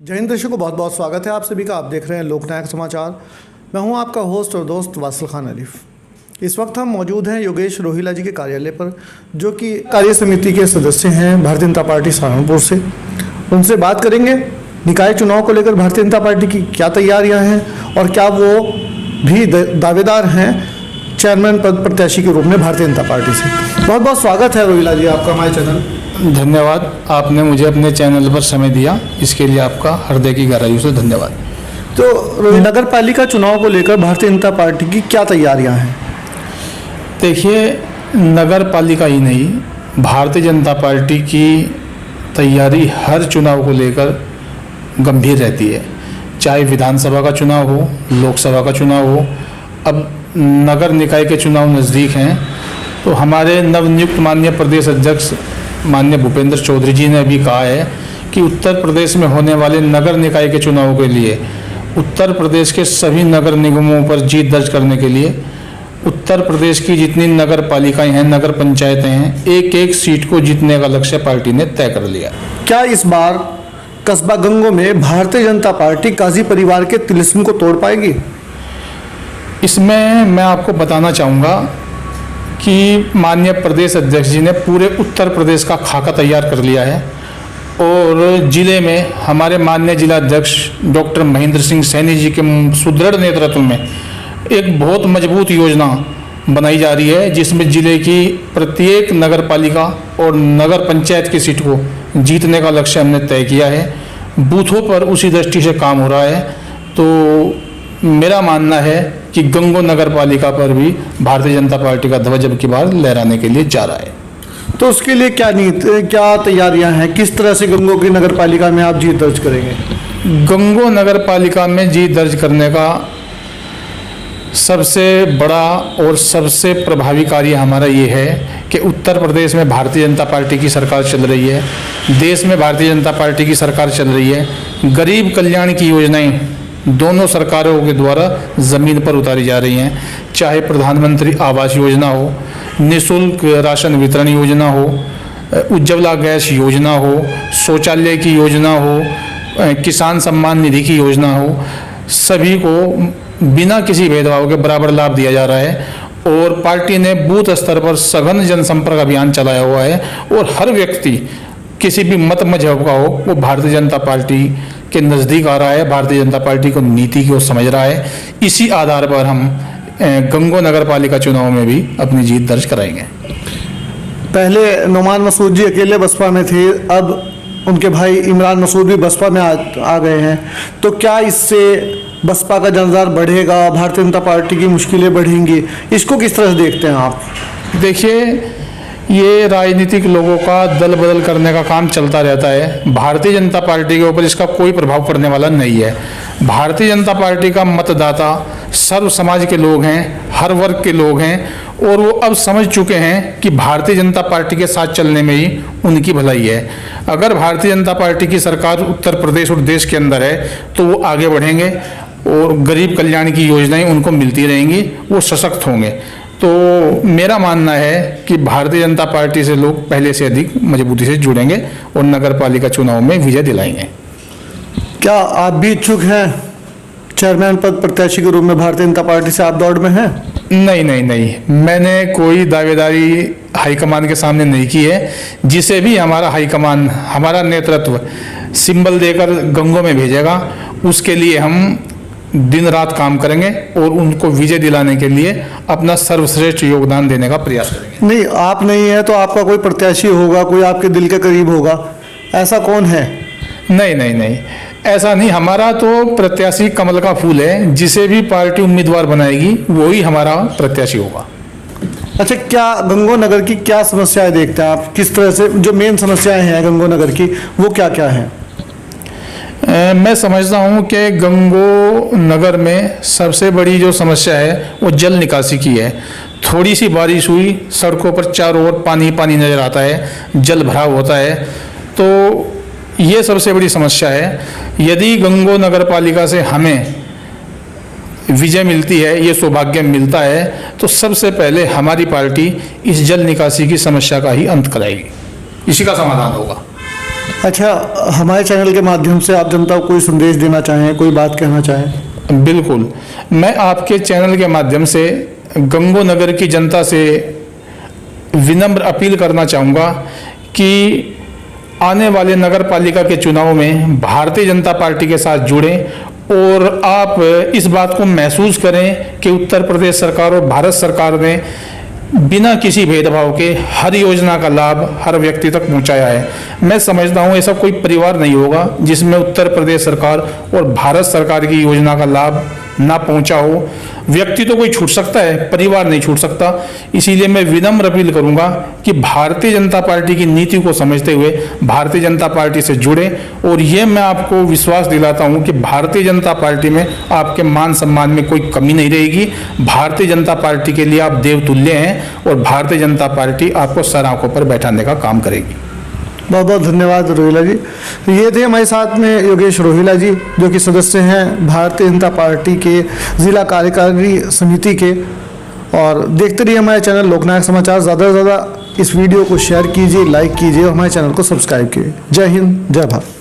जय हिंद दर्शकों को बहुत बहुत स्वागत है आप सभी का। आप देख रहे हैं लोकनायक समाचार। मैं हूं आपका होस्ट और दोस्त वासिल खान अलीफ। इस वक्त हम मौजूद हैं योगेश रोहिला जी के कार्यालय पर, जो कि कार्य समिति के सदस्य हैं भारतीय जनता पार्टी सहारनपुर से। उनसे बात करेंगे निकाय चुनाव को लेकर भारतीय जनता पार्टी की क्या तैयारियाँ हैं और क्या वो भी दावेदार हैं चेयरमैन पद प्रत्याशी के रूप में भारतीय जनता पार्टी से। बहुत बहुत स्वागत है रोहिला जी आपका हमारे चैनल। धन्यवाद, आपने मुझे अपने चैनल पर समय दिया, इसके लिए आपका हृदय की गहराइयों से धन्यवाद। तो नगर पालिका चुनाव को लेकर भारतीय जनता पार्टी की क्या तैयारियां हैं? देखिए, नगर पालिका ही नहीं, भारतीय जनता पार्टी की तैयारी हर चुनाव को लेकर गंभीर रहती है। चाहे विधानसभा का चुनाव हो, लोकसभा का चुनाव हो, अब नगर निकाय के चुनाव नज़दीक हैं, तो हमारे नवनियुक्त माननीय प्रदेश अध्यक्ष माननीय भूपेंद्र चौधरी जी ने अभी कहा है कि उत्तर प्रदेश में होने वाले नगर निकाय के चुनाव के लिए उत्तर प्रदेश के सभी नगर निगमों पर जीत दर्ज करने के लिए उत्तर प्रदेश की जितनी नगर पालिकाएं हैं, नगर पंचायतें हैं, एक एक सीट को जीतने का लक्ष्य पार्टी ने तय कर लिया। क्या इस बार कस्बा गंगो में भारतीय जनता पार्टी काजी परिवार के तिलिस्म को तोड़ पाएगी? इसमें मैं आपको बताना चाहूँगा कि माननीय प्रदेश अध्यक्ष जी ने पूरे उत्तर प्रदेश का खाका तैयार कर लिया है और जिले में हमारे माननीय जिला अध्यक्ष डॉक्टर महेंद्र सिंह सैनी जी के सुदृढ़ नेतृत्व में एक बहुत मजबूत योजना बनाई जा रही है, जिसमें जिले की प्रत्येक नगर पालिका और नगर पंचायत की सीट को जीतने का लक्ष्य हमने तय किया है। बूथों पर उसी दृष्टि से काम हो रहा है। तो मेरा मानना है कि गंगो नगर पालिका पर भी भारतीय जनता पार्टी का ध्वज अब की बार लहराने के लिए जा रहा है। तो उसके लिए क्या तैयारियां हैं? किस तरह से गंगो की नगर पालिका में आप जीत दर्ज करेंगे? गंगो नगर पालिका में जीत दर्ज करने का सबसे बड़ा और सबसे प्रभावी कार्य हमारा ये है कि उत्तर प्रदेश में भारतीय जनता पार्टी की सरकार चल रही है, देश में भारतीय जनता पार्टी की सरकार चल रही है। गरीब कल्याण की योजनाएं दोनों सरकारों के द्वारा ज़मीन पर उतारी जा रही हैं, चाहे प्रधानमंत्री आवास योजना हो, निःशुल्क राशन वितरण योजना हो, उज्ज्वला गैस योजना हो, शौचालय की योजना हो, किसान सम्मान निधि की योजना हो, सभी को बिना किसी भेदभाव के बराबर लाभ दिया जा रहा है। और पार्टी ने बूथ स्तर पर सघन जनसंपर्क अभियान चलाया हुआ है और हर व्यक्ति किसी भी मत मजहब का हो वो भारतीय जनता पार्टी के नज़दीक आ रहा है, भारतीय जनता पार्टी को नीति को समझ रहा है। इसी आधार पर हम गंगो नगर पालिका चुनाव में भी अपनी जीत दर्ज कराएंगे। पहले नुमान मसूद जी अकेले बसपा में थे, अब उनके भाई इमरान मसूद भी बसपा में आ गए हैं। तो क्या इससे बसपा का जंजार बढ़ेगा, भारतीय जनता पार्टी की मुश्किलें बढ़ेंगी? इसको किस तरह से देखते हैं आप? देखिए, ये राजनीतिक लोगों का दल बदल करने का काम चलता रहता है। भारतीय जनता पार्टी के ऊपर इसका कोई प्रभाव पड़ने वाला नहीं है। भारतीय जनता पार्टी का मतदाता सर्व समाज के लोग हैं, हर वर्ग के लोग हैं और वो अब समझ चुके हैं कि भारतीय जनता पार्टी के साथ चलने में ही उनकी भलाई है। अगर भारतीय जनता पार्टी की सरकार उत्तर प्रदेश और देश के अंदर है तो वो आगे बढ़ेंगे और गरीब कल्याण की योजनाएं उनको मिलती रहेंगी, वो सशक्त होंगे। तो मेरा मानना है कि भारतीय जनता पार्टी से लोग पहले से अधिक मजबूती से जुड़ेंगे और नगर पालिका चुनाव में विजय दिलाएंगे। क्या आप भी इच्छुक हैं चेयरमैन पद प्रत्याशी के रूप में? भारतीय जनता पार्टी से आप दौड़ में हैं? नहीं, मैंने कोई दावेदारी हाईकमान के सामने नहीं की है। जिसे भी हमारा हाईकमान, हमारा नेतृत्व सिंबल देकर गंगो में भेजेगा, उसके लिए हम दिन रात काम करेंगे और उनको विजय दिलाने के लिए अपना सर्वश्रेष्ठ योगदान देने का प्रयास करेंगे। नहीं, आप नहीं है तो आपका कोई प्रत्याशी होगा, कोई आपके दिल के करीब होगा, ऐसा कौन है? नहीं, ऐसा नहीं। हमारा तो प्रत्याशी कमल का फूल है, जिसे भी पार्टी उम्मीदवार बनाएगी वही हमारा प्रत्याशी होगा। अच्छा, क्या गंगो नगर की क्या समस्याएं देखते हैं आप? किस तरह से जो मेन समस्याएं हैं गंगो नगर की वो क्या क्या हैं? मैं समझता हूँ कि गंगो नगर में सबसे बड़ी जो समस्या है वो जल निकासी की है। थोड़ी सी बारिश हुई, सड़कों पर चारों ओर पानी पानी नज़र आता है, जल भराव होता है। तो ये सबसे बड़ी समस्या है। यदि गंगो नगर पालिका से हमें विजय मिलती है, ये सौभाग्य मिलता है, तो सबसे पहले हमारी पार्टी इस जल निकासी की समस्या का ही अंत कराएगी, इसी का समाधान होगा। अच्छा, हमारे चैनल के माध्यम से आप जनता को कोई संदेश देना चाहें, कोई बात कहना चाहें? बिल्कुल, मैं आपके चैनल के माध्यम से गंगोनगर की जनता से विनम्र अपील करना चाहूँगा कि आने वाले नगर पालिका के चुनाव में भारतीय जनता पार्टी के साथ जुड़ें और आप इस बात को महसूस करें कि उत्तर प्रदेश सरकार और भारत सरकार ने बिना किसी भेदभाव के हर योजना का लाभ हर व्यक्ति तक पहुंचाया है। मैं समझता हूं ऐसा कोई परिवार नहीं होगा जिसमें उत्तर प्रदेश सरकार और भारत सरकार की योजना का लाभ ना पहुंचा हो। व्यक्ति तो कोई छूट सकता है, परिवार नहीं छूट सकता। इसीलिए मैं विनम्र अपील करूंगा कि भारतीय जनता पार्टी की नीति को समझते हुए भारतीय जनता पार्टी से जुड़े और ये मैं आपको विश्वास दिलाता हूं कि भारतीय जनता पार्टी में आपके मान सम्मान में कोई कमी नहीं रहेगी। भारतीय जनता पार्टी के लिए आप देवतुल्य हैं और भारतीय जनता पार्टी आपको सर आंखों पर बैठाने का काम करेगी। बहुत बहुत धन्यवाद रोहिला जी। ये थे हमारे साथ में योगेश रोहिला जी, जो कि सदस्य हैं भारतीय जनता पार्टी के जिला कार्यकारी समिति के। और देखते रहिए हमारे चैनल लोकनायक समाचार। ज़्यादा से ज़्यादा इस वीडियो को शेयर कीजिए, लाइक कीजिए और हमारे चैनल को सब्सक्राइब कीजिए। जय हिंद, जय भारत।